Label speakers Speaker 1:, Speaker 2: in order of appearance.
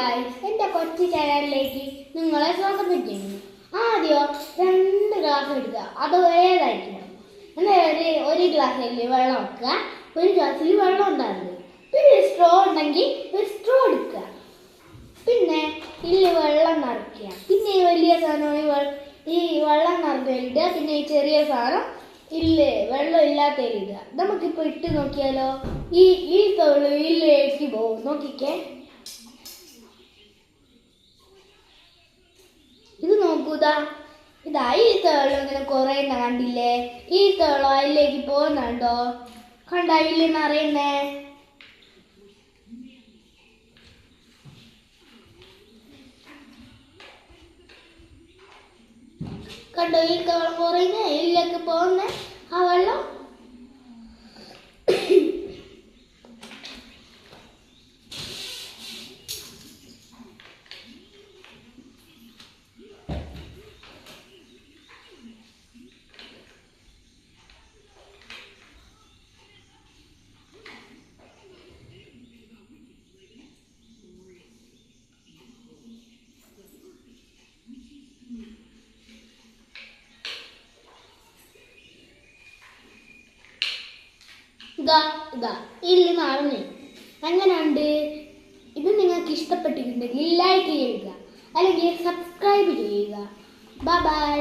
Speaker 1: Guys, എൻ്റെ കൊച്ചു ചാനലിലേക്ക് നിങ്ങളെ സ്വാഗതം ചെയ്യുന്നു. ആദ്യം 2 ഗ്ലാസ് എടുക്കുക, അത് ഒരേതായിരിക്കണം. എന്നാൽ ഒരു ഗ്ലാസ്സിൽ വെള്ളം വെക്കുക, ഒരു ഗ്ലാസ്സിൽ വെള്ളം ഉണ്ടാകുന്നത്. പിന്നെ സ്ട്രോ ഉണ്ടെങ്കിൽ ഒരു സ്ട്രോ എടുക്കുക. പിന്നെ ഇതിൽ വെള്ളം നിറയ്ക്കുക. പിന്നെ ഈ വലിയ സാധനം ഈ വെള്ളം നിറഞ്ഞിടുക. പിന്നെ ഈ ചെറിയ സാധനം വെള്ളം ഇല്ലാത്തതിലിടുക. നമുക്കിപ്പോൾ ഇട്ട് നോക്കിയാലോ, ഈ തൊഴിലേക്ക് പോകും. നോക്കിക്കേ, ഇത് നോക്കൂതാ, ഈ തേളം ഇങ്ങനെ കുറേ കണ്ടില്ലേ? ഈ തേളം അതിലേക്ക് പോകുന്നുണ്ടോ? കണ്ട അതിൽ നിറയുന്നേ. കണ്ടോ ഈ തേളം കുറയുന്നേ, ഇതിലേക്ക് പോകുന്നേ ആ വെള്ളം. ഇതിൽ നിറഞ്ഞ് അങ്ങനെയുണ്ട്. ഇത് നിങ്ങൾക്ക് ഇഷ്ടപ്പെട്ടിട്ടുണ്ടെങ്കിൽ ലൈക്ക് ചെയ്യുക, അല്ലെങ്കിൽ സബ്സ്ക്രൈബ് ചെയ്യുക. Bye bye.